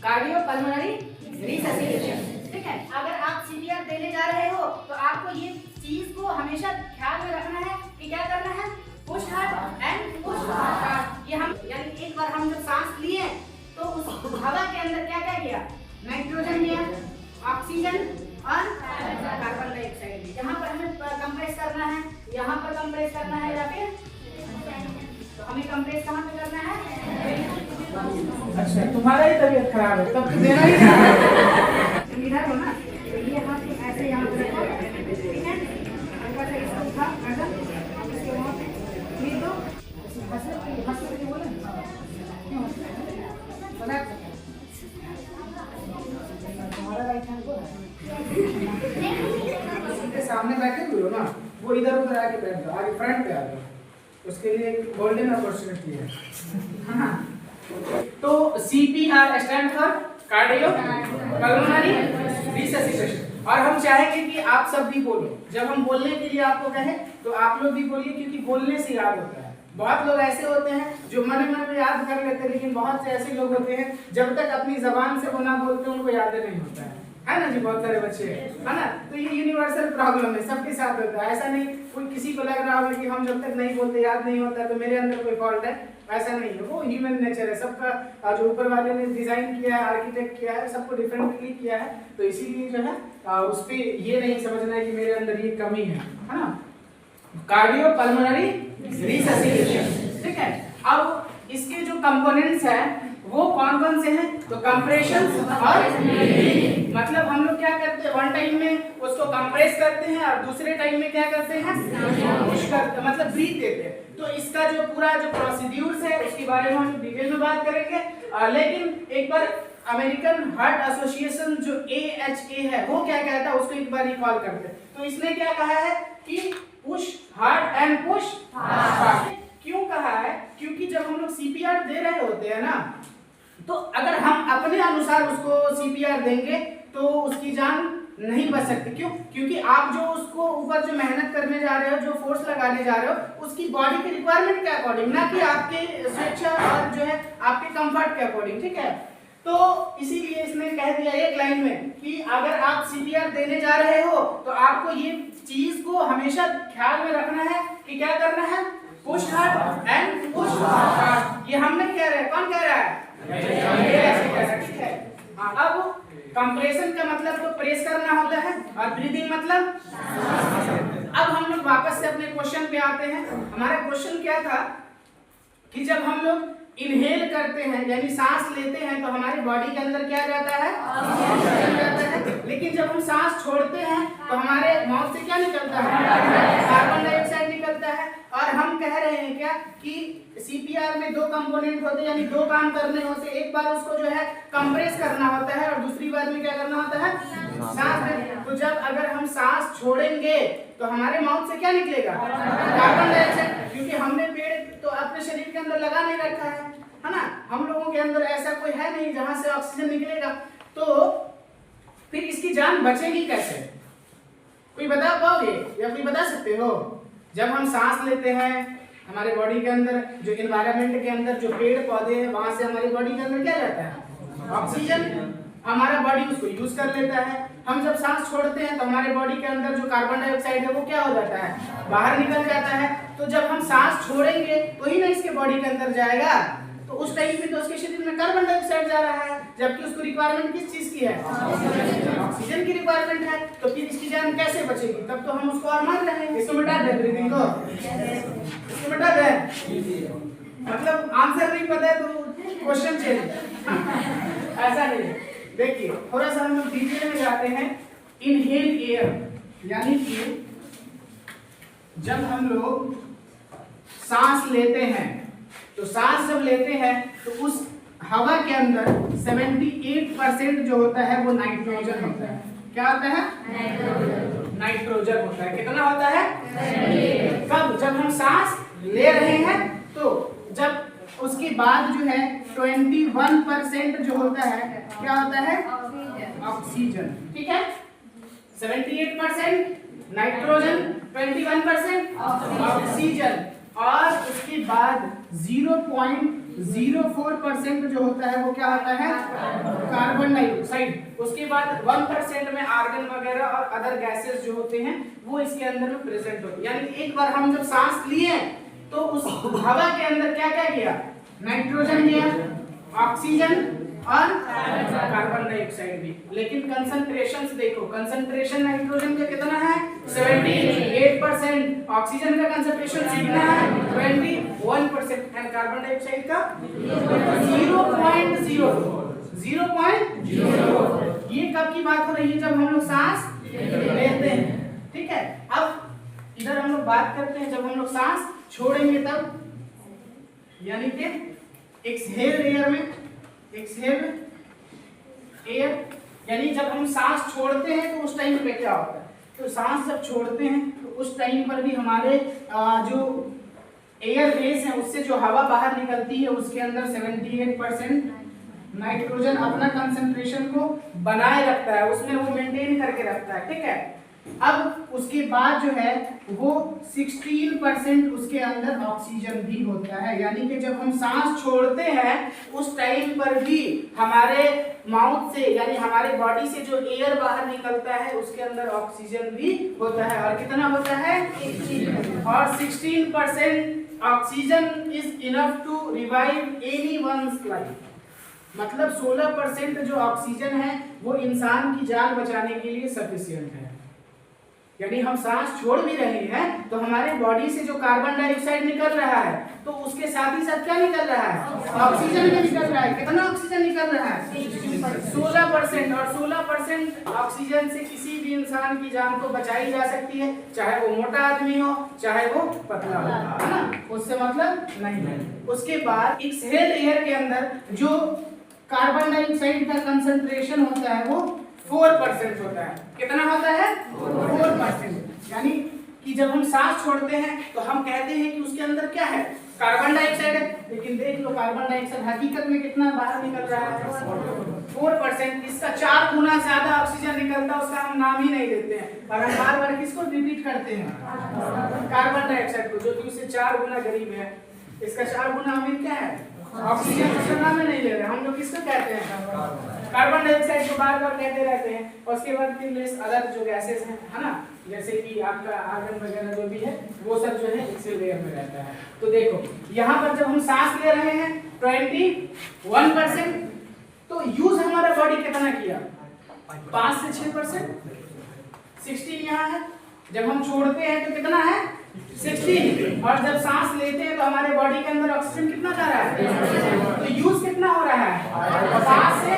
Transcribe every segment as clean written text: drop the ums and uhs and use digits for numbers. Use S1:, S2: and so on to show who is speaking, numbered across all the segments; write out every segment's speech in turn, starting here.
S1: Cardiopulmonary resuscitation. ठीक है, अगर आप सीपीआर देने जा रहे हो तो आपको ये चीज को हमेशा ख्याल में रखना है कि क्या करना है, push hard and push hard. ये हम यानी एक बार हम जब सांस लिए तो उस हवा के अंदर क्या क्या किया, नाइट्रोजन लिया, ऑक्सीजन और कार्बन डाइऑक्साइड। यहाँ पर हमें कंप्रेस करना है, यहाँ पर कंप्रेस करना है, या फिर तो हमें कंप्रेस कहाँ पे करना है।
S2: अच्छा, तुम्हारा ही तबीयत खराब है तब तो देना ही नहीं।
S1: तुम इधर हो ना, तो ये हाथ ऐसे यहाँ पे रखो, ठीक है, हल्का सा इसको उठा, ऐसा इसके वहाँ पे फिर दो, हंस के बोले क्यों बना तुम्हारा राइट हैंड को
S2: उनके सामने बैठे हुए हो ना, वो इधर उधर आके बैठ जाओ, आगे फ्रंट पे आ जाओ, उसके लिए एक गोल्डन अपॉर्चुनिटी है। हाँ, तो CPR stand for cardiopulmonary resuscitation. और हम चाहेंगे कि आप सब भी बोलो, जब हम बोलने के लिए आपको कहें तो आप लोग भी बोलिए, क्योंकि बोलने से याद होता है। बहुत लोग ऐसे होते हैं जो मन में याद कर लेते हैं, लेकिन बहुत से ऐसे लोग होते हैं जब तक अपनी जबान से वो ना बोलते उनको याद नहीं होता है ना जी। बहुत सारे बच्चे है ना, तो ये यूनिवर्सल प्रॉब्लम है, सबके साथ होता है। ऐसा नहीं कोई किसी को लग रहा होगा कि हम जब तक नहीं बोलते याद नहीं होता तो मेरे अंदर कोई फॉल्ट है, ऐसा नहीं है। वो ह्यूमन नेचर है सबका, जो ऊपर वाले ने डिजाइन किया है, आर्किटेक्ट किया है, सबको डिफरेंटली किया है। तो इसीलिए जो है उस पर ये नहीं समझना है कि मेरे अंदर ये कमी है ना। कार्डियोपल्मोनरी रिससिटेशन, ठीक है। अब इसके जो कंपोनेंट्स हैं वो कौन कौन से हैं, तो कंप्रेशन और मतलब हम लोग क्या करते हैं, वन टाइम में उसको कंप्रेस करते हैं और दूसरे टाइम में क्या करते हैं, पुश करते हैं, मतलब ब्रीथ देते हैं। तो इसका जो पूरा जो प्रोसीड्यूर्स है उसके बारे में हम डिटेल में बात करेंगे। लेकिन एक बार अमेरिकन हार्ट एसोसिएशन जो AHA है वो क्या कहता है उसको एक बार रिकॉल करते हैं। तो इसने क्या कहा है कि push hard and push fast. क्यों कहा है, क्योंकि जब हम लोग CPR दे रहे होते हैं ना, तो अगर हम अपने अनुसार उसको CPR देंगे तो उसकी जान नहीं बच सकती। क्यों, क्योंकि आप जो उसको ऊपर जो मेहनत करने जा रहे हो, जो फोर्स लगाने जा रहे हो, उसकी बॉडी के रिक्वायरमेंट के अकॉर्डिंग, ना कि आपके स्वेच्छा और जो है आपके कंफर्ट के अकॉर्डिंग, ठीक है। तो इसीलिए इसने कह दिया एक लाइन में कि अगर आप CPR देने जा रहे हो तो आपको ये चीज को हमेशा ख्याल में रखना है कि क्या करना है, push hard and push fast. ये हम नहीं कह रहे, कौन कह रहा है, ठीक है। अब कंप्रेशन का मतलब तो प्रेस करना होता है और ब्रीदिंग मतलब। अब हम लोग वापस से अपने क्वेश्चन पे आते हैं। हमारा क्वेश्चन क्या था कि जब हम लोग इनहेल करते हैं यानी सांस लेते हैं तो हमारी बॉडी के अंदर क्या जाता है, ऑक्सीजन जाता है। लेकिन जब हम सांस छोड़ते हैं तो हमारे माउथ से क्या निकलता है, कार्बन डाइऑक्साइड निकलता है। और हम कह रहे हैं क्या कि CPR में दो कंपोनेंट होते हैं, यानी दो काम करने होते हैं। एक बार उसको जो है कंप्रेस करना होता है और दूसरी बार में क्या करना होता है, सांस लेना। तो जब अगर हम सांस छोड़ेंगे तो हमारे माउथ से क्या निकलेगा, कार्बन डाइऑक्साइड, क्योंकि हमने पेड़ तो अपने शरीर के अंदर लगा नहीं रखा है ना। हम लोगों के अंदर ऐसा कोई है नहीं जहां से ऑक्सीजन निकलेगा। तो फिर इसकी जान बचेगी कैसे, कोई बता पाओगे या कोई बता सकते हो? जब हम सांस लेते हैं हमारे बॉडी के अंदर जो एनवायरनमेंट के अंदर जो पेड़ पौधे हैं वहां से हमारी बॉडी के अंदर क्या जाता है, ऑक्सीजन। हमारा बॉडी उसको यूज कर लेता है। हम जब सांस छोड़ते हैं तो हमारे बॉडी के अंदर जो कार्बन डाइऑक्साइड है वो क्या हो जाता है, बाहर निकल जाता है। तो जब हम सांस छोड़ेंगे तो ही ना इसके बॉडी के अंदर जाएगा। तो उस टाइम में तो उसके शरीर में कार्बन डाइऑक्साइड जा रहा है, जबकि उसको रिक्वायरमेंट किस चीज की है, ऑक्सीजन की रिक्वायरमेंट है। तो फिर इसकी जान कैसे बचेगी, तब तो हम उसको और मार रहे हैं। इसको मिटा दे, ब्रीदिंग को इसको मिटा दे, मतलब आंसर नहीं पता है तो क्वेश्चन चेंज, ऐसा नहीं। देखिए थोड़ा सा हम लोग डिटेल में जाते हैं। इनहेल एयर यानी कि जब हम लोग सांस लेते हैं तो सांस जब लेते हैं तो उस हवा के अंदर 78% जो होता है वो नाइट्रोजन होता है। क्या होता है, नाइट्रोजन होता है। कितना होता है, कब, जब हम सांस ले रहे हैं। तो जब उसके बाद जो है 21% जो होता है क्या होता है, ऑक्सीजन, ठीक है। 78% नाइट्रोजन, 21% ऑक्सीजन, और उसके बाद 0.04% जो होता है वो क्या होता है, कार्बन डाइऑक्साइड, उसके बाद 1% में आर्गन वगैरह और अदर गैसेस जो होते हैं वो इसके अंदर में प्रेजेंट होते हैं। यानी एक बार हम जब सांस लिए तो उस हवा के अंदर क्या क्या गया, नाइट्रोजन गया, ऑक्सीजन और कार्बन डाइऑक्साइड भी। लेकिन कंसंट्रेशंस देखो, कंसंट्रेशन नाइट्रोजन का कितना है 78%, ऑक्सीजन का कंसंट्रेशन कितना है 21% एंड कार्बन डाइऑक्साइड का 0.0। ये कब की बात हो रही है, जब हम लोग सांस लेते हैं, ठीक है। अब इधर हम लोग बात करते हैं जब हम लोग सांस छोड़ेंगे तब, यानी कि एक्सहेल एयर में, एक्सहेल एयर यानी जब हम सांस छोड़ते हैं तो उस टाइम पे क्या होता है, तो सांस जब छोड़ते हैं तो उस टाइम पर भी हमारे जो एयर बेस है उससे जो हवा बाहर निकलती है उसके अंदर 78% नाइट्रोजन अपना कंसंट्रेशन को बनाए रखता है, उसमें वो मेंटेन करके रखता है, ठीक है। अब उसके बाद जो है वो 16% उसके अंदर ऑक्सीजन भी होता है, यानी कि जब हम सांस छोड़ते हैं उस टाइम पर भी हमारे माउथ से यानी हमारे बॉडी से जो एयर बाहर निकलता है उसके अंदर ऑक्सीजन भी होता है। और कितना होता है 16, और 16% oxygen is enough to revive anyone's life. मतलब 16% जो ऑक्सीजन है वो इंसान की जान बचाने के लिए सफिशिएंट है। यानी हम सांस छोड़ भी रहे हैं तो हमारे बॉडी से जो कार्बन डाइऑक्साइड निकल रहा है तो उसके साथ ही साथ क्या निकल रहा है, ऑक्सीजन भी निकल रहा है। कितना ऑक्सीजन निकल रहा है 16%, और 16% ऑक्सीजन से किसी भी इंसान की जान को बचाई जा सकती है, चाहे वो मोटा आदमी हो चाहे वो पतला हो, है ना, उससे मतलब नहीं है। उसके बाद एक्सहेल एयर के अंदर जो कार्बन डाइऑक्साइड का कंसंट्रेशन होता है वो 4% होता है। कितना होता है 4%। यानी कि जब हम सांस छोड़ते हैं तो हम कहते हैं कि उसके अंदर क्या है, कार्बन डाइऑक्साइड है, लेकिन देख लो कार्बन डाइऑक्साइड हकीकत में कितना बाहर निकल रहा है 4%। इसका 4 गुना ज्यादा ऑक्सीजन निकलता है, उसका हम नाम ही नहीं देते हैं, और हम बार बार किसको रिपीट करते हैं, कार्बन डाइऑक्साइड को, जो कि उससे 4 गुना करीब है। इसका 4 गुना अमीर क्या है, ऑक्सीजन। उसका नाम नहीं ले रहे हम लोग, किसको कहते हैं, कार्बन डाइऑक्साइड को बार बार कहते रहते हैं। और उसके बाद फिर अदर जो गैसेस हैं, है ना, जैसे कि आपका आर्गन वगैरह जो भी है वो सब जो है एक्सेल लेयर में रहता है। तो देखो यहाँ पर जब हम सांस ले रहे हैं 21%, तो यूज हमारा बॉडी कितना किया 5 से 6%, 16 यहाँ है। जब हम छोड़ते हैं तो कितना है 16, और जब सांस लेते हैं तो हमारे बॉडी के अंदर ऑक्सीजन कितना जा रहा है, तो यूज कितना हो रहा है 5 से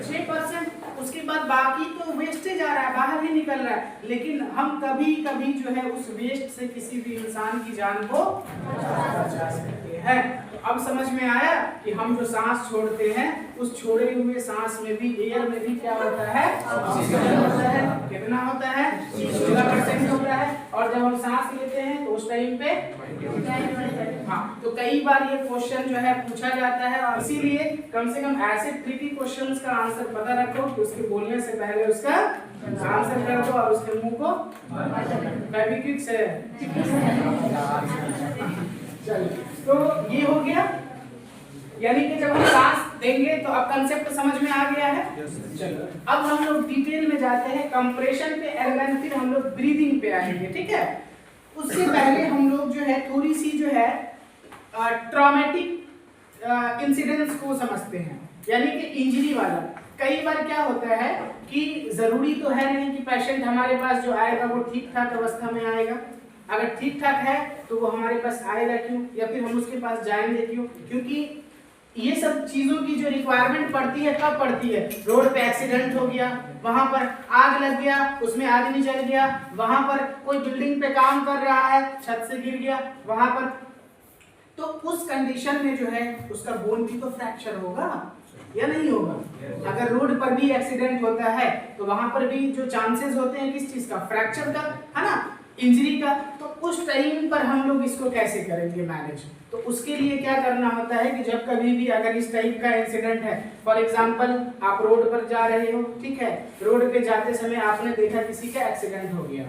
S2: 6%। उसके बाद बाकी तो वेस्टेज आ रहा है, बाहर ही निकल रहा है। लेकिन हम कभी कभी जो है उस वेस्ट से किसी भी इंसान की जान को बचा सकते हैं। तो अब समझ में आया कि हम जो सांस छोड़ते हैं उस छोड़े हुए सांस में भी, एयर में भी क्या होता है, ऑक्सीजन होता है। कितना होता है 16% होता है। और जब हम सांस लेते हैं तो उस टाइम पे हाँ, तो कई बार ये क्वेश्चन जो है पूछा जाता है, और इसीलिए कम से कम ऐसे ट्रिकी क्वेश्चंस का आंसर पता रखो कि उसके बोलने से पहले उसका आंसर कर दो और उसके मुंह को फेविक्विक से। चलिए, तो ये हो गया, यानी कि जब हम सांस देंगे तो अब कंसेप्ट समझ में आ गया है। चलो अब हम लोग डिटेल में जाते हैं, कंप्रेशन पे एंड फिर हम लोग ब्रीदिंग पे आएंगे, ठीक है। उससे पहले हम लोग जो है थोड़ी सी जो है ट्रॉमेटिक इंसिडेंट्स को समझते हैं, यानी कि इंजरी वाला। कई बार क्या होता है कि जरूरी तो है नहीं कि पेशेंट हमारे पास जो आएगा वो ठीक ठाक अवस्था में आएगा। अगर ठीक ठाक है तो वो हमारे पास आएगा क्यों, या फिर हम उसके पास जाएंगे क्यों, क्योंकि ये सब चीजों की जो रिक्वायरमेंट पड़ती है कब पड़ती है, रोड पे एक्सीडेंट हो गया, वहां पर आग लग गया, उसमें आदमी जल गया, वहां पर कोई बिल्डिंग पे काम कर रहा है, छत से गिर गया वहां पर, तो उस कंडीशन में जो है उसका बोन भी तो फ्रैक्चर होगा या नहीं होगा। अगर रोड पर भी एक्सीडेंट होता है तो वहां पर भी जो चांसेस होते हैं किस चीज का, फ्रैक्चर का, है ना, इंजरी का। तो उस टाइम पर हम लोग इसको कैसे करेंगे मैनेज, तो उसके लिए क्या करना होता है कि जब कभी भी अगर इस टाइप का इंसिडेंट है, फॉर एग्जांपल आप रोड पर जा रहे हो, ठीक है, रोड पे जाते समय आपने देखा किसी का एक्सीडेंट हो गया,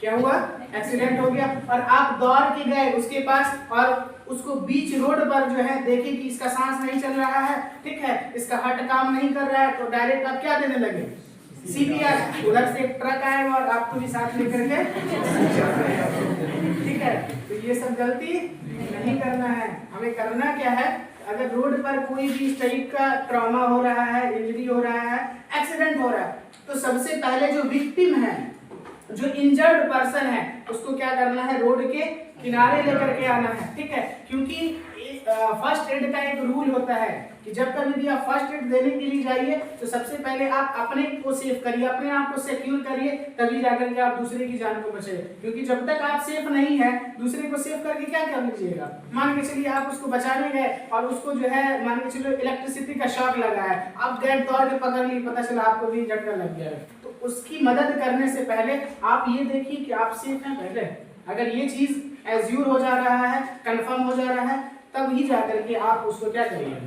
S2: क्या हुआ, एक्सीडेंट हो गया, और आप दौड़ के गए उसके पास और उसको बीच रोड पर जो है देखे कि इसका सांस नहीं चल रहा है, ठीक है, इसका हार्ट काम नहीं कर रहा है, तो डायरेक्ट आप क्या देने लगे, CPR। उधर से एक ट्रक आएगा और आपको भी साथ लेकर के, ठीक है। तो ये सब गलती नहीं करना है। हमें करना क्या है, अगर रोड पर कोई भी इस टाइप का ट्रॉमा हो रहा है, इंजरी हो रहा है, एक्सीडेंट हो रहा है, तो सबसे पहले जो विक्टिम है, जो इंजर्ड पर्सन है, उसको क्या करना है, रोड के किनारे लेकर के आना है, ठीक है। क्योंकि फर्स्ट एड का एक रूल होता है कि जब कभी भी आप फर्स्ट एड देने के लिए जाइए तो सबसे पहले आप अपने को सेव करिए, अपने आप को सिक्योर करिए, तभी जाकर के आप दूसरे की जान को बचाइए। क्योंकि जब तक आप सेफ नहीं है, दूसरे को सेव करके क्या कर लीजिएगा। मान के चलिए आप उसको बचाने गए और उसको जो है मान के चलो इलेक्ट्रिसिटी का शॉक लगा है, आप गए दौड़ के पकड़ लिए, पता चला आपको भी झटका लग गया है। तो उसकी मदद करने से पहले आप ये देखिए कि आप सेफ हैं पहले। अगर ये चीज एज्यूर हो जा रहा है, कंफर्म हो जा रहा है, तब ही जाकर के आप उसको क्या करिए,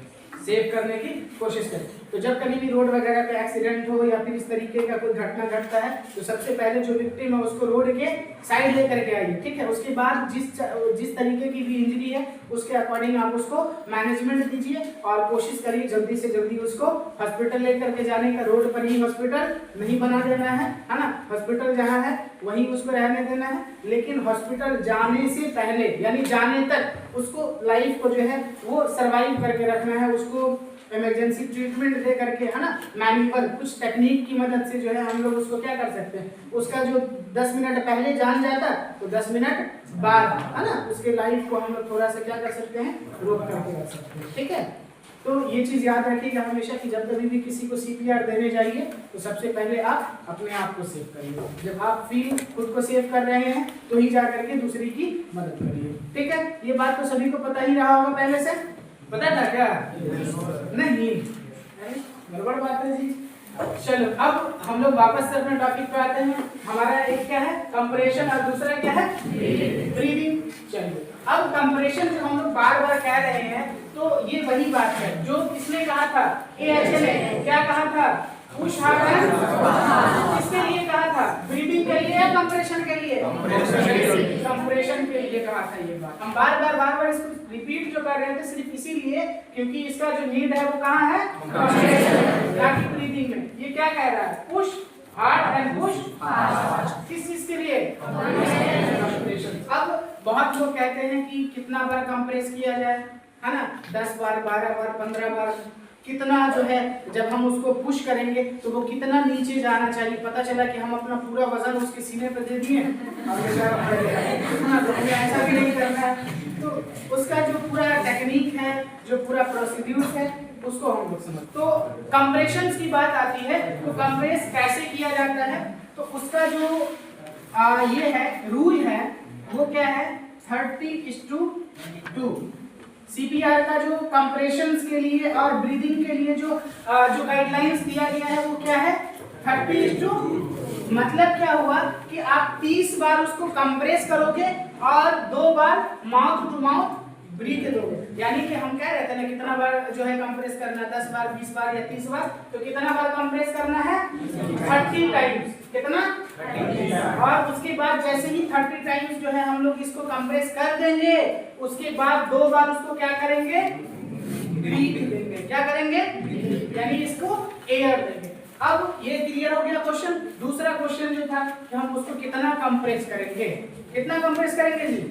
S2: सेव करने की कोशिश करें। तो जब कभी भी रोड वगैरह पे एक्सीडेंट हो या फिर इस तरीके का कोई घटना घटता है, तो सबसे पहले जो विक्टिम है उसको रोड के साइड लेकर के आइए, ठीक है। उसके बाद जिस तरीके की भी इंजरी है उसके अकॉर्डिंग आप उसको मैनेजमेंट दीजिए और कोशिश करिए जल्दी से जल्दी उसको हॉस्पिटल लेकर के जाने का। रोड पर ही हॉस्पिटल नहीं बना देना है ना, हॉस्पिटल जहाँ है वहीं उसको रहने देना है। लेकिन हॉस्पिटल जाने से पहले यानी जाने तक उसको लाइफ को जो है वो सरवाइव करके रखना है, उसको इमरजेंसी ट्रीटमेंट दे करके, है ना, मैनुअल कुछ टेक्निक की मदद से जो है हम लोग उसको क्या कर सकते हैं, उसका जो 10 मिनट पहले जान जाता तो 10 मिनट बाद, है ना, उसके लाइफ को हम लोग थोड़ा सा क्या कर सकते हैं, रोक करके रख सकते हैं, ठीक है। तो ये चीज याद रखिएगा हमेशा कि जब कभी भी किसी को CPR देने जाइए तो सबसे पहले आप अपने आप को सेव करिए। जब आप फील खुद को सेव कर रहे हैं तो ही जा करके दूसरी की मदद करिए, ठीक है। ये बात तो सभी को पता ही रहा होगा, पहले से पता था क्या? नहीं, गड़बड़ बात है जी। चलो अब हम लोग वापस से अपने टॉपिक पे आते हैं। हमारा एक क्या है, कंप्रेशन, और दूसरा क्या है, ब्रीदिंग। चलिए अब कंप्रेशन जो हम लोग बार बार कह रहे हैं, तो ये वही बात है जो किसने कहा था, AHL ने क्या कहा था, पुश हार्ड एंड किसके लिए कहा था, ब्रीदिंग के लिए या कंप्रेशन के लिए, कंप्रेशन के लिए कहा था। ये बात हम बार बार इसको रिपीट जो कर रहे थे सिर्फ इसीलिए क्योंकि इसका जो नीड है वो कहाँ है, कंप्रेशन, ब्रीदिंग में। ये क्या कह रहा है, push hard and push fast, किस चीज के लिए, कंप्रेशन। अब बहुत लोग कहते हैं कि कितना बार कंप्रेस किया जाए, है ना, 10 बार, 12 बार, 15 बार, कितना जो है जब हम उसको पुश करेंगे तो वो कितना नीचे जाना चाहिए। पता चला कि हम अपना पूरा वजन उसके सीने पर दे दिए और तो हमें ऐसा भी नहीं करना है। तो उसका जो पूरा टेक्निक है, जो पूरा प्रोसीड्यूर है, उसको हम लोग समझ। तो कंप्रेशंस की बात आती है, तो कंप्रेस कैसे किया जाता है, तो उसका जो ये है रूल है वो क्या है, 30:2। CPR का जो कंप्रेशंस के लिए और ब्रीदिंग के लिए जो गाइडलाइंस दिया गया है वो क्या है, 30:2। मतलब क्या हुआ कि आप 30 बार उसको कंप्रेस करोगे और 2 बार माउथ टू माउथ ब्रीथ दोगे। यानी कि हम कह रहे थे ना कितना बार जो है कंप्रेस करना, 10 बार, 20 बार या 30 बार, तो कितना बार कंप्रेस करना है, 30 टाइम्स। कितना, 30। और उसके बाद जैसे ही 30 टाइम्स जो है हम लोग इसको कंप्रेस कर देंगे, उसके बाद 2 बार उसको क्या करेंगे, ब्रीथ देंगे। क्या करेंगे, यानी इसको एयर देंगे। अब ये क्लियर हो गया क्वेश्चन। दूसरा क्वेश्चन जो था कि हम उसको कितना कंप्रेस करेंगे, कितना कंप्रेस करेंगे जी,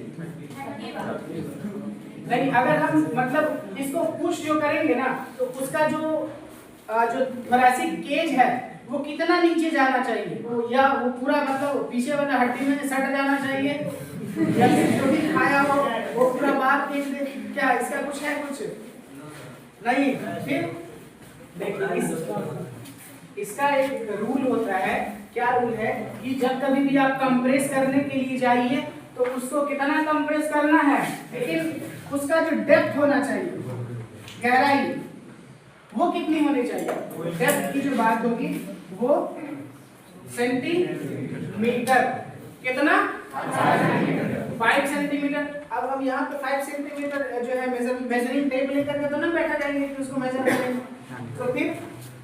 S2: नहीं, अगर हम मतलब इसको पुश जो करेंगे ना, तो उसका जो थोरैसिक केज है वो कितना नीचे जाना चाहिए, वो या वो पूरा मतलब पीछे वाला हड्डी में सट जाना चाहिए, या फिर जो भी खाया हो वो पूरा बाहर फेंक दे, क्या इसका कुछ है, कुछ नहीं। फिर देखिए इसका एक रूल होता है। क्या रूल है कि जब कभी भी आप कंप्रेस करने के लिए जाइए तो उसको कितना कंप्रेस करना है, लेकिन उसका जो डेप्थ होना चाहिए, गहराई, वो कितनी होनी चाहिए। डेप्थ की जो बात होगी वो सेंटीमीटर, कितना, 5 सेंटीमीटर। अब हम यहाँ पे 5 सेंटीमीटर जो है मेजरिंग टेप लेकर के तो ना बैठा जाएंगे कि उसको मेजर करेंगे। तो फिर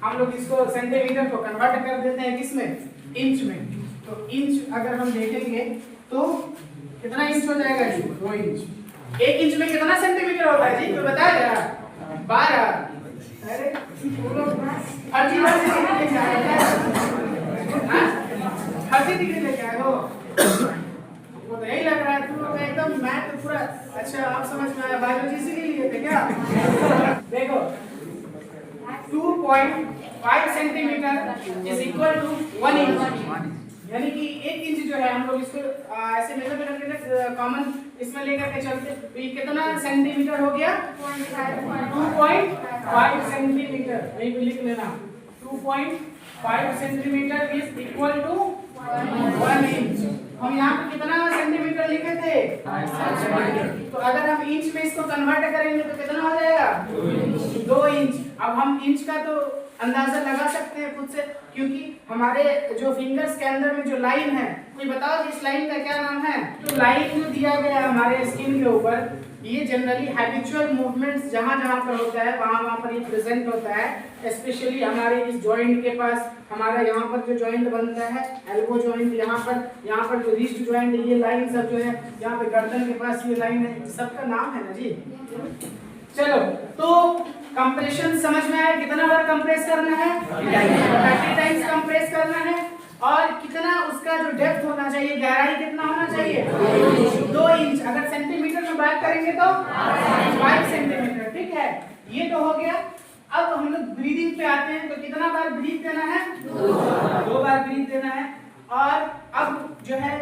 S2: हम लोग इसको सेंटीमीटर को कन्वर्ट कर देते हैं किसमें, इंच में। तो इंच अगर हम देखेंगे तो कितना इंच हो जाएगा जी, 2 इंच। 1 इंच में कितना सेंटीमीटर होता है जी, कोई बताएगा? 12। अरे हर चीज लेके आए हैं, हर चीज लेके आए हो, वो तो यही लग रहा है तुम लोग एकदम मैथ तो पूरा अच्छा आप समझ में आया। बायोलॉजी इसीलिए लिए थे क्या? देखो 2.5 centimetre is equal to 1 inch, यानी कि 1 इंच जो है हम लोग इसको ऐसे मेजर कॉमन इसमें लेकर के चलते, तो ये कितना सेंटीमीटर हो गया? 2.5 सेंटीमीटर, यहीं पे लिख लेना। 2.5 centimetre is equal to 1 inch. हम यहाँ पे कितना सेंटीमीटर लिखे थे? 5 तो अगर हम इंच में इसको कन्वर्ट करेंगे तो कितना हो जाएगा? 2 इंच। अब हम इंच का तो अंदाजा लगा सकते हैं खुद से, क्योंकि हमारे जो फिंगर्स के अंदर में जो लाइन है, कोई बताओ इस लाइन का क्या नाम है? तो लाइन जो दिया गया है हमारे स्किन के ऊपर, ये जनरली हैबिचुअल मूवमेंट्स जहाँ पर होता है वहाँ पर ये प्रेजेंट होता है। स्पेशली हमारे इस जॉइंट के पास, हमारा यहाँ पर जो जॉइंट बनता है एल्बो जॉइंट, यहाँ पर जो रिस्ट जॉइंट, ये लाइन सब जो है यहाँ पे गर्दन के पास ये लाइन है, सबका नाम है ना जी। चलो तो कंप्रेशन समझ में आया, कितना बार कंप्रेस करना है? 30 टाइम्स कंप्रेस करना है। और कितना उसका जो डेप्थ होना चाहिए, गहराई कितना होना चाहिए? 2 इंच। अगर सेंटीमीटर में बात करेंगे तो 5 सेंटीमीटर, ठीक है। ये तो हो गया। अब हम लोग ब्रीदिंग पे आते हैं, तो कितना बार ब्रीथ देना है? 2 बार ब्रीथ देना है। और अब जो है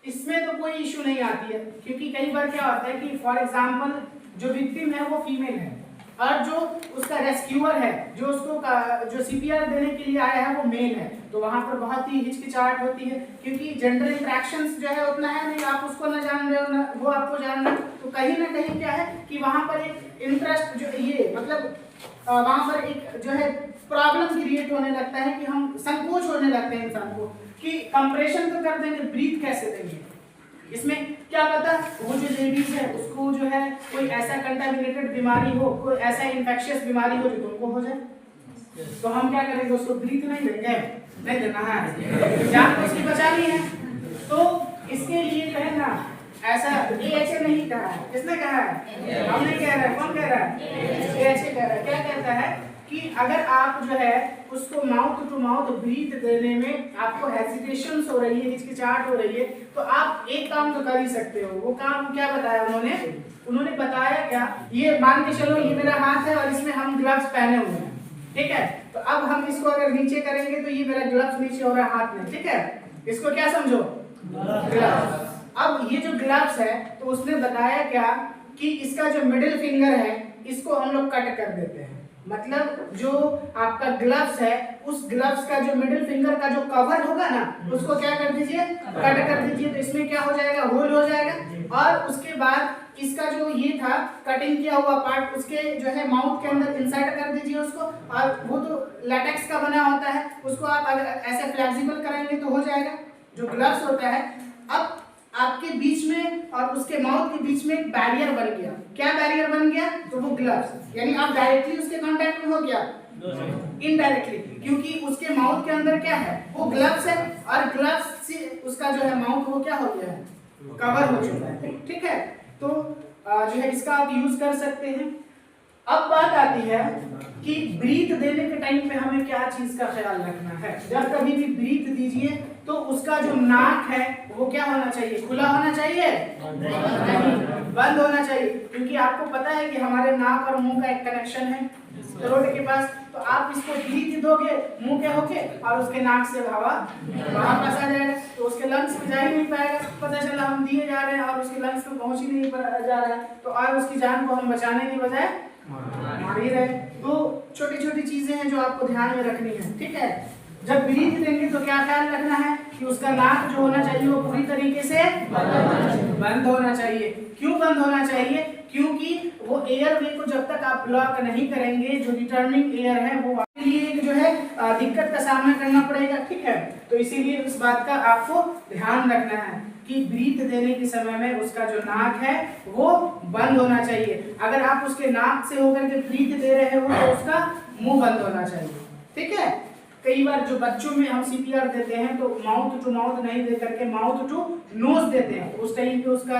S2: इसमें तो कोई इशू नहीं आती है, क्योंकि कई बार क्या होता है कि फॉर एग्जांपल जो विक्टिम है वो फीमेल है और जो उसका रेस्क्यूअर है, जो उसको जो सीपीआर देने के लिए आया है वो मेल है, तो वहां पर बहुत ही हिचकिचाहट होती है, क्योंकि जेंडर इंटरेक्शंस जो है उतना है नहीं, आप उसको ना जान रहे हो ना वो आपको जान रहे हो, तो कहीं ना कहीं क्या है कि वहां पर एक इंटरेस्ट जो ये मतलब वहां पर एक जो है प्रॉब्लम क्रिएट होने लगता है कि हम संकोच होने लगते हैं इंसान को कि कंप्रेशन तो कर देंगे, ब्रीथ कैसे देंगे। इसमें क्या पता वो जो लेडीज है उसको जो है कोई ऐसा कंटामिनेटेड बीमारी हो, कोई ऐसा इन्फेक्शियस बीमारी हो जो तुमको हो जाए, तो हम क्या करेंगे? उसको ब्रीथ नहीं देंगे, नहीं देना है, जान तो उसकी बचानी है। तो इसके लिए जो है ना ऐसा AHA नहीं कहा है, किसने कहा है? हम नहीं कह रहे, कौन कह रहा है? AHA कह रहा है। क्या कहता है कि अगर आप जो है उसको माउथ टू माउथ ब्रीथ देने में आपको हेजिटेशंस हो रही है, हिचकिचाहट हो रही है, तो आप एक काम तो कर ही सकते हो। वो काम क्या बताया उन्होंने बताया क्या, ये मान के चलो ये मेरा हाथ है और इसमें हम ग्लव्स पहने हुए हैं, ठीक है। तो अब हम इसको अगर नीचे करेंगे तो ये मेरा ग्लव्स नीचे हो रहा है हाथ में, ठीक है। इसको क्या समझो? ग्लव्स। अब ये जो ग्लव्स है तो उसने बताया क्या कि इसका जो मिडिल फिंगर है इसको हम लोग कट कर देते हैं, मतलब जो आपका ग्लव्स है उस ग्लव्स का जो मिडिल फिंगर का जो कवर होगा ना उसको क्या कर दीजिए? कट कर दीजिए। तो इसमें क्या हो जाएगा? होल हो जाएगा। और उसके बाद इसका जो ये था कटिंग किया हुआ पार्ट उसके जो है माउथ के अंदर इंसर्ट कर दीजिए उसको, और वो तो लैटेक्स का बना होता है, उसको आप अगर ऐसे फ्लेक्सिबल कराएंगे तो हो जाएगा जो ग्लव्स होता है। अब आपके बीच में और उसके माउथ के बीच में एक बैरियर बन गया। क्या बैरियर बन गया? तो वो ग्लव्स, यानी आप डायरेक्टली उसके कांटेक्ट में हो गया, इनडायरेक्टली, क्योंकि उसके माउथ के अंदर क्या है? वो ग्लव्स है, और ग्लव्स से उसका जो है माउथ वो क्या हो गया है? कवर हो चुका है, ठीक है। तो जो है इसका आप यूज कर सकते हैं। अब बात आती है कि ब्रीथ देने के टाइम पे हमें क्या चीज का ख्याल रखना है। जब कभी भी ब्रीथ दीजिए तो उसका जो नाक है वो क्या होना चाहिए? खुला होना चाहिए? नहीं, बंद होना चाहिए, क्योंकि आपको पता है कि हमारे नाक और मुंह का एक कनेक्शन है थ्रोट के पास। तो आप इसको ब्रीथ दोगे मुंह के होके और उसके नाक से हवा वापस आ जाएगा, तो उसके लंग्स में जा ही नहीं पाएगा। पता चला हम दिए जा रहे हैं और उसके लंग्स में पहुंच ही नहीं जा रहा है, तो और उसकी जान को हम बचाने की बजाय मार ही रहे। तो छोटी छोटी चीजें हैं जो आपको ध्यान में रखनी है, ठीक है। जब ब्रीथ देंगे तो क्या ख्याल रखना है कि उसका नाक जो होना चाहिए वो पूरी तरीके से बंद होना चाहिए। क्यों बंद होना चाहिए? क्योंकि वो एयर वे को जब तक आप ब्लॉक नहीं करेंगे, जो रिटर्निंग एयर है वो आपके लिए जो है दिक्कत का सामना करना पड़ेगा, ठीक है। तो इसीलिए इस बात का आपको ध्यान रखना है कि ब्रीथ देने के समय में उसका जो नाक है वो बंद होना चाहिए। अगर आप उसके नाक से होकर के ब्रीथ दे रहे हो तो उसका मुंह बंद होना चाहिए, ठीक है। कई बार जो बच्चों में हम सीपीआर देते हैं तो माउथ टू माउथ नहीं दे करके माउथ टू नोज देते हैं। उस टाइम पे उसका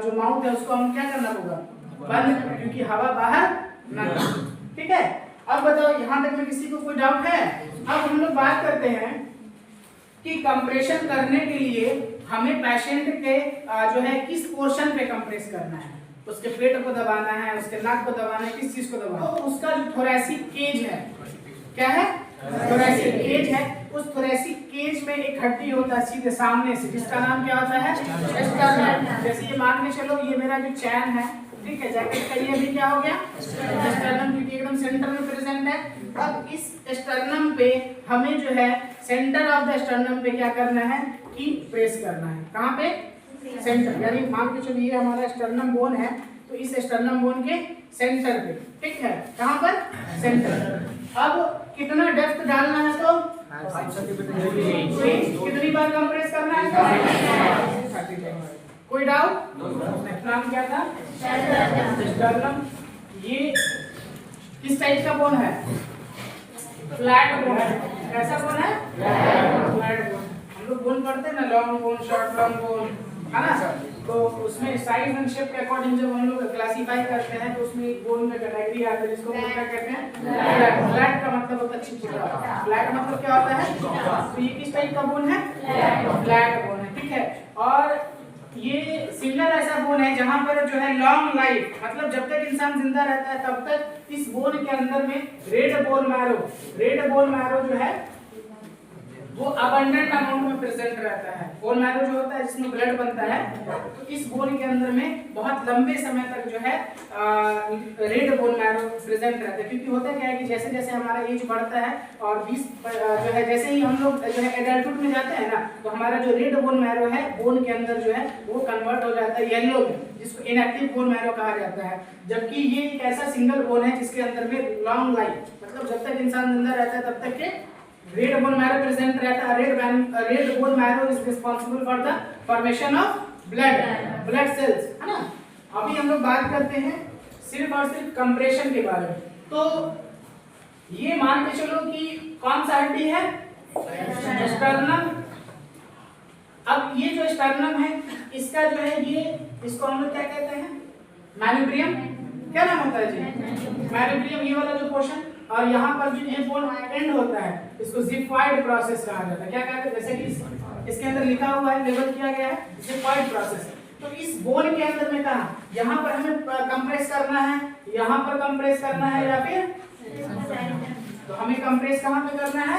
S2: जो माउथ है उसको हम क्या करना होगा, बंद, क्योंकि हवा बाहर ना जाए। ठीक है, अब बताओ यहाँ तक में किसी को कोई डाउट है? अब हम लोग बात करते हैं कि कंप्रेशन करने के लिए हमें पेशेंट के जो है किस पोर्शन पे कंप्रेस करना है। उसके पेट को दबाना है, उसके नाक को दबाना है, किस चीज को दबाना है? तो उसका जो थोरैसिक केज है, क्या है? थोरैसिक केज है। उस थोरैसिक केज में एक हड्डी होता है सीधे सामने से, जिसका नाम क्या होता है? स्टर्नम। जैसे ये मान के चलो ये मेरा जो चैन है, ठीक है, जैकेट का ये भी क्या हो गया? स्टर्नम, क्योंकि एकदम सेंटर में प्रेजेंट है। अब इस स्टर्नम पे हमें जो है सेंटर ऑफ द स्टर्नम पे क्या करना है कि प्रेस करना है। कहाँ पे? सेंटर, यानी मान के चलो ये हमारा स्टर्नम बोन है, तो इस स्टर्नम बोन के सेंटर पे, ठीक है, कहाँ पर? सेंटर। अब कितना डेप्थ डालना है? तो कितनी बार कंप्रेस करना है? तो कोई डाउट? नाम क्या था? स्टर्नम। ये किस टाइप का बोन है? फ्लैट बोन है। कैसा बोन है? Flat bone. हम लोग बोन पढ़ते हैं ना, long bone, short long bone, है ना सर? तो उसमें साइज एंड शेप के अकॉर्डिंग जब हम लोग क्लासिफाई करते हैं तो उसमें एक बोन में कैटेगरी आता है जिसको हम क्या कहते हैं? फ्लैट। फ्लैट का मतलब होता है चिपचिपा। फ्लैट मतलब क्या होता है? तो ये किस टाइप का बोन है? फ्लैट बोन है, ठीक है। और ये सिंगल ऐसा बोन है जहां पर जो है लॉन्ग लाइफ, मतलब जब तक इंसान जिंदा रहता है तब तक इस बोन के अंदर में रेड बोन मैरो जो है वो अबंडेंट अमाउंट में प्रेजेंट रहता है। बोन मैरो जो होता है जिसमें ब्लड बनता है, तो इस बोन के अंदर में बहुत लंबे समय तक जो है रेड बोन मैरो प्रेजेंट रहता है। क्योंकि होता क्या है कि जैसे जैसे हमारा एज बढ़ता है और 20 जो है जैसे ही हम लोग जो है एडल्टहुड में जाते हैं ना, तो हमारा जो रेड बोन मैरो है बोन के अंदर जो है वो कन्वर्ट हो जाता है येलो में, जिसको इनएक्टिव बोन मैरो कहा जाता है। जबकि ये एक ऐसा सिंगल बोन है जिसके अंदर में लॉन्ग लाइफ, मतलब जब तक इंसान जिंदा रहता है तब तक के रेड बोन मैरो प्रेजेंट रहता है। Red bone marrow is responsible for the formation of blood cells, है ना। अभी हम लोग बात करते हैं सिर्फ और सिर्फ कंप्रेशन के बारे में। तो ये मान के चलो कि कौन सा हड्डी है? स्टर्नम। अब ये जो स्टर्नम है इसका जो है ये, इसको हम लोग क्या कहते हैं? मैन्यूब्रियम। क्या नाम होता है जी? मैन्यूब्रियम, ये वाला जो पोर्शन। और यहाँ पर जो ये बोन एंड होता है इसको जिफाइड प्रोसेस कहा जाता है। क्या कहते हैं? जैसे कि इसके अंदर लिखा हुआ है, लेबल किया गया है जिफाइड प्रोसेस। तो इस बोन के अंदर में कहाँ, यहाँ पर हमें कंप्रेस करना है, यहाँ पर कंप्रेस करना है, या फिर तो हमें कंप्रेस कहाँ पे करना है?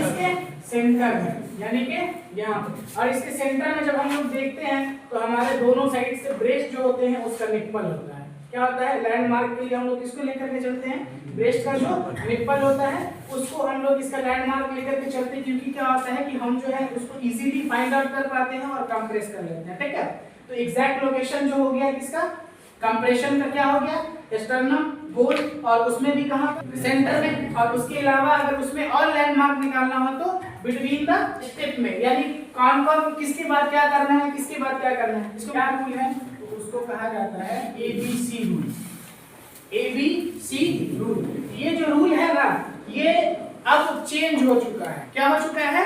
S2: इसके सेंटर में, यानी कि यहाँ पे। और इसके सेंटर में जब हम लोग देखते हैं तो हमारे दोनों साइड से ब्रेस्ट जो होते हैं उसका निप्पल होता है। क्या होता है? लैंडमार्क के लिए हम लोग इसको लेकर के चलते हैं, ब्रेस्ट का जो निप्पल होता है उसको हम लोग इसका लैंडमार्क लेकर के चलते हैं, क्योंकि क्या होता है कि हम जो है उसको इजीली फाइंड आउट कर पाते हैं और कंप्रेस कर लेते हैं, ठीक है। तो एग्जैक्ट लोकेशन जो हो गया किसका? कंप्रेशन का क्या हो गया? स्टर्नम बोन, और उसमें भी कहाँ? सेंटर में। और उसके अलावा अगर उसमें और लैंडमार्क निकालना हो तो बिटवीन द स्टेप में, यानी कौन कौन किसके बाद क्या करना है, किसके बाद क्या करना है, इसको क्या रूल है? तो उसको कहा जाता है ABC रूल। ABC rule. ये जो रूल है ना, ये अब चेंज हो चुका है। क्या हो चुका है?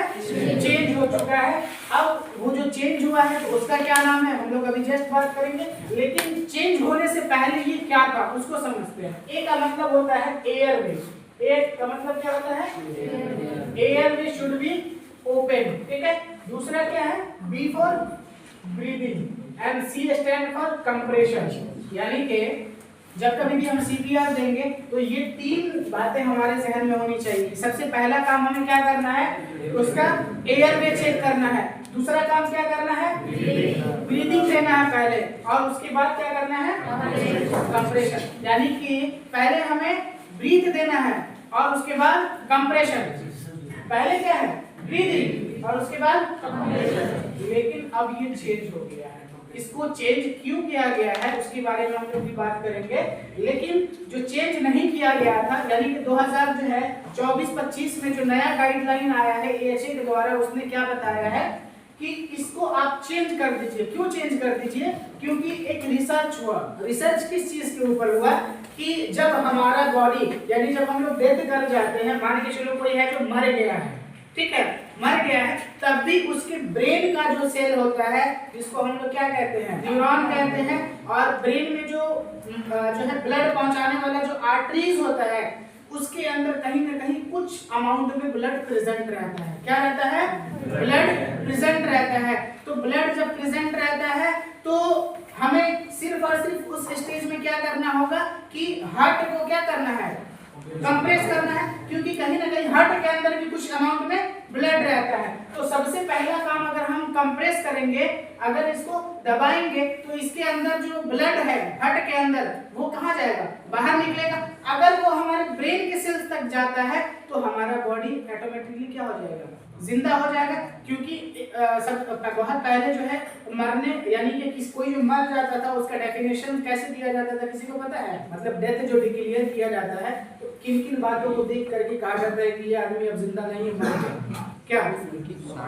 S2: चेंज हो चुका है। अब वो जो चेंज हुआ है तो उसका क्या नाम है हम लोग अभी जस्ट बात करेंगे, लेकिन चेंज होने से पहले ये क्या था उसको समझते हैं। ए का मतलब होता है एयरवे। ए का मतलब क्या होता है? एयरवे शुड बी ओपन, ठीक है। दूसरा क्या है? B for breathing and C stand for compression. यानी कि जब कभी भी हम सीपीआर देंगे तो ये तीन बातें हमारे जहन में होनी चाहिए। सबसे पहला काम हमें क्या करना है? उसका एयरवे चेक करना है। दूसरा काम क्या करना है? ब्रीदिंग देना है पहले, और उसके बाद क्या करना है? कंप्रेशन। यानी कि पहले हमें ब्रीथ देना है और उसके बाद कंप्रेशन। पहले क्या है? ब्रीदिंग और उसके बाद कंप्रेशन। लेकिन अब ये चेंज हो गया है। इसको चेंज क्यों किया गया है उसके बारे में हम लोग भी बात करेंगे। लेकिन जो चेंज नहीं किया गया था, यानी कि 2000 जो है 24-25 में जो नया गाइडलाइन आया है AHA के द्वारा, उसने क्या बताया है कि इसको आप चेंज कर दीजिए। क्यों चेंज कर दीजिए? क्योंकि एक रिसर्च हुआ। रिसर्च किस चीज के ऊपर हुआ कि जब हमारा बॉडी यानी जब हम लोग डेथ कर जाते हैं, मान के चलो कोई है जो मर गया है, ठीक है, मर गया है, तब भी उसके ब्रेन का जो सेल होता है जिसको हम लोग क्या कहते हैं, न्यूरॉन कहते हैं, और ब्रेन में जो है ब्लड पहुंचाने वाला जो आर्टरीज होता है उसके अंदर कहीं ना कहीं कुछ अमाउंट में ब्लड प्रेजेंट रहता है। क्या रहता है? ब्लड प्रेजेंट रहता है। तो ब्लड जब प्रेजेंट रहता है तो हमें सिर्फ और सिर्फ उस स्टेज में क्या करना होगा कि हार्ट को क्या करना है, कंप्रेस करना है, क्योंकि कहीं ना कहीं हार्ट के अंदर भी कुछ अमाउंट में ब्लड रहता है। तो सबसे पहला काम अगर हम कंप्रेस करेंगे, अगर इसको दबाएंगे तो इसके अंदर जो ब्लड है हार्ट के अंदर वो कहाँ जाएगा, बाहर निकलेगा। अगर वो हमारे ब्रेन के सेल्स तक जाता है तो हमारा बॉडी ऑटोमेटिकली क्या हो जाएगा, जिंदा हो जाएगा। क्योंकि बहुत पहले जो है मरने यानी कि कोई जो मर जाता था उसका डेफिनेशन कैसे दिया जाता था, किसी को पता है? मतलब डेथ जो डिक्लेयर किया जाता है तो किन किन बातों को देख करके कहा जाता है कि ये आदमी अब जिंदा नहीं है, मर गया। क्या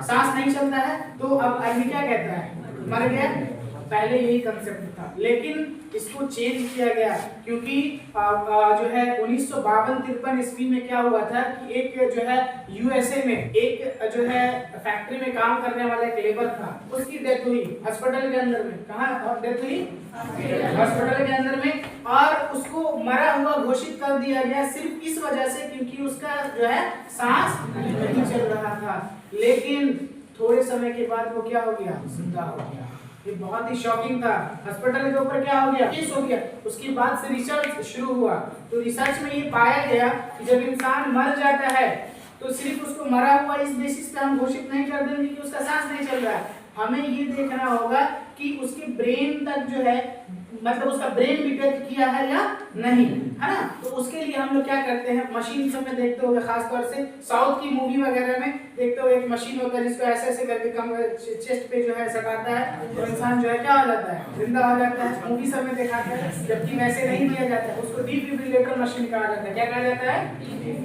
S2: सांस नहीं चलता है तो अब आदमी क्या कहता है, मर गया। पहले यही कंसेप्ट था, लेकिन इसको चेंज किया गया क्योंकि जो है 1952-53 ईस्वी में क्या हुआ था कि एक जो है यूएसए में एक जो है फैक्ट्री में काम करने वाला एक लेबर था, उसकी डेथ हुई हॉस्पिटल के अंदर में। कहाँ डेथ हुई? हॉस्पिटल के अंदर में। और उसको मरा हुआ घोषित कर दिया गया सिर्फ इस वजह से क्योंकि उसका जो है सांस नहीं चल रहा था। लेकिन थोड़े समय के बाद वो क्या हो गया, जिंदा हो गया। ये बहुत ही शॉकिंग था। हॉस्पिटल के ऊपर क्या हो गया, केस हो गया। उसके बाद से रिसर्च शुरू हुआ, तो रिसर्च में ये पाया गया कि जब इंसान मर जाता है तो सिर्फ उसको मरा हुआ इस बेसिस पे हम घोषित नहीं कर देंगे कि उसका सांस नहीं चल रहा है। हमें ये देखना होगा कि उसके ब्रेन तक जो है, मतलब उसका ब्रेन भी डेथ किया है या नहीं, है ना। तो उसके लिए हम लोग क्या करते हैं, मशीन सब में देखते होंगे, खासतौर से साउथ की मूवी वगैरह में देखते हो, एक मशीन होता है जिसको ऐसे ऐसे करके कम चेस्ट पे जो है सटाता है तो इंसान जो है क्या हो जाता है, जिंदा हो जाता है। मूवी सब में दिखाते हैं, जबकि वैसे नहीं किया जाता है। उसको डिफिब्रिलेटर मशीन कहा जाता है। क्या कहा जाता है?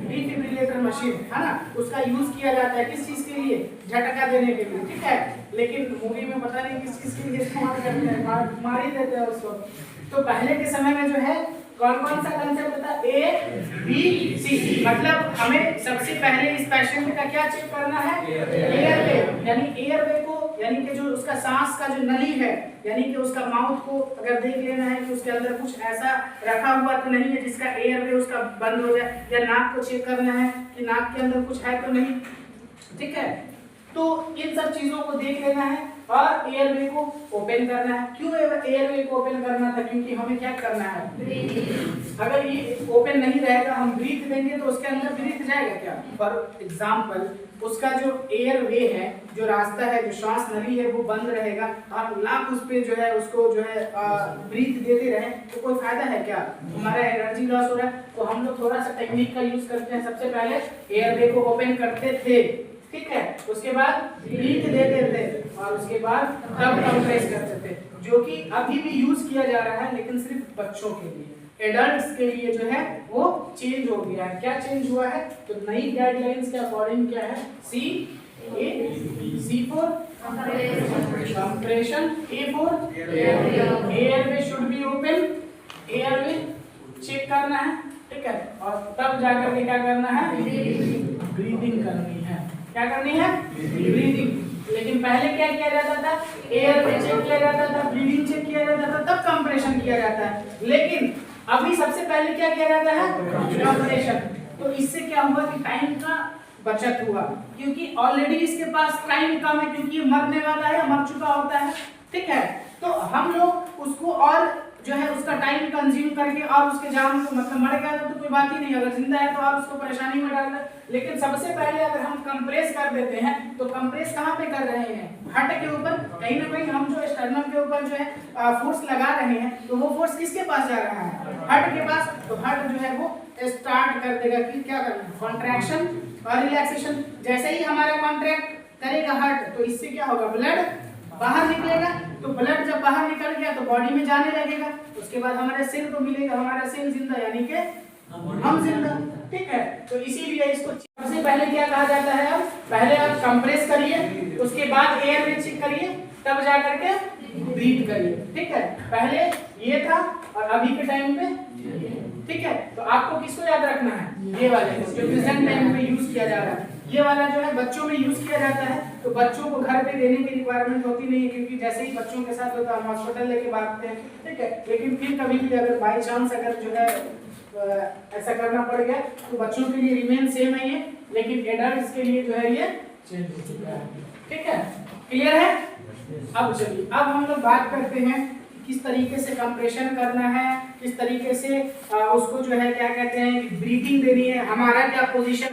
S2: डिफिब्रिलेटर मशीन, है ना। उसका यूज किया जाता है किस चीज के लिए, झटका देने के लिए, ठीक है। लेकिन मूवी में पता नहीं किस चीज के लिए इस्तेमाल करते हैं, मार ही देते हैं उसको। तो पहले के समय में जो है कौन कौन सा कंसेप्ट था, ए बी सी, मतलब हमें सबसे पहले इस पेशेंट का क्या चेक करना है, एयरवे, यानी एयरवे को, यानी कि जो उसका सांस का जो नली है, यानी कि उसका माउथ को अगर देख लेना है कि उसके अंदर कुछ ऐसा रखा हुआ तो नहीं है जिसका एयरवे उसका बंद हो जाए, या नाक को चेक करना है कि नाक के अंदर कुछ है तो नहीं, ठीक है। तो इन सब चीजों को देख लेना है और एयरवे को ओपन करना है। क्यों एयरवे को ओपन करना था? क्योंकि हमें क्या करना है, अगर ये ओपन नहीं रहेगा, हम ब्रीथ देंगे तो उसके अंदर ब्रीथ जाएगा क्या। फॉर एग्जांपल उसका जो एयरवे है, जो रास्ता है, जो श्वास नली है, वो बंद रहेगा और लाख उस पे जो है उसको जो है ब्रीथ देते रहे तो कोई फायदा है क्या? हमारा एनर्जी लॉस हो रहा है। तो हम लोग थोड़ा सा टेक्निक का यूज करते हैं। सबसे पहले एयरवे को ओपन करते थे, ठीक है, उसके बाद ब्रीथ देते थे और उसके बाद तब कंप्रेस करते थे, जो कि अभी भी यूज किया जा रहा है, लेकिन सिर्फ बच्चों के लिए। एडल्ट्स के लिए जो है वो चेंज हो गया है। क्या चेंज हुआ है? तो नई गाइडलाइंस के अकॉर्डिंग क्या है, C for compression, A for airway should be open, airway check करना है, ठीक है, और तब जाकर के क्या करना है, ब्रीदिंग करनी है। क्या करनी है? ब्रीदिंग। लेकिन पहले क्या किया जाता था, एयरवे चेक किया जाता था, ब्रीदिंग चेक किया जाता था, तब कंप्रेशन किया जाता है। लेकिन अभी सबसे पहले क्या किया जाता है, कंप्रेशन। तो इससे क्या हुआ कि टाइम का बचत हुआ, क्योंकि ऑलरेडी इसके पास टाइम कम है, क्योंकि ये मरने वाला है, मर चुका होता है, ठीक है। तो हम लोग उसको और जो है उसका टाइम कंज्यूम करके और उसके जान को, मतलब मर गया तो कोई बात ही नहीं, अगर जिंदा है तो और उसको परेशानी में डाल दे। लेकिन सबसे पहले अगर हम कंप्रेस कर देते हैं तो कंप्रेस कहाँ पे कर रहे हैं, हार्ट के ऊपर। कहीं ना कहीं हम जो स्टर्नम के ऊपर जो है फोर्स लगा रहे हैं, तो वो फोर्स किसके पास जा रहा है, हार्ट के पास। तो हार्ट जो है वो स्टार्ट कर देगा कि क्या करना, कॉन्ट्रैक्शन और रिलैक्सेशन। जैसे ही हमारा कॉन्ट्रैक्ट करेगा हार्ट, तो इससे क्या होगा, ब्लड बाहर निकलेगा। तो ब्लड जब बाहर निकल गया तो बॉडी में जाने लगेगा, उसके बाद हमारे सेल को मिलेगा, हमारा सेल जिंदा, यानी कि हम जिंदा, ठीक है। तो इसीलिए इसको सबसे पहले क्या कहा जाता है, अब पहले आप कंप्रेस करिए, उसके बाद एयर में चेक करिए, तब जा करके ब्रीथ करिए, ठीक है। पहले ये था और अभी के टाइम पे ठीक है, तो आपको किसको याद रखना है, ये वाले को जो प्रेजेंट टाइम में यूज किया जा रहा है। ये वाला जो है बच्चों में यूज किया जाता है, तो बच्चों को घर पे देने की रिक्वायरमेंट होती नहीं है, क्योंकि जैसे ही बच्चों के साथ होता है हम हॉस्पिटल लेके भागते हैं, ठीक है। लेकिन फिर कभी भी अगर बाई चांस अगर जो है ऐसा करना पड़ गया तो बच्चों के लिए रिमेन सेम है ये, लेकिन एडल्ट्स के लिए जो है ये चेंज हो चुका है, ठीक है, क्लियर है। अब चलिए अब हम लोग बात करते हैं किस तरीके से कंप्रेशन करना है, किस तरीके से उसको जो है क्या कहते हैं ब्रीथिंग देनी है, हमारा क्या पोजीशन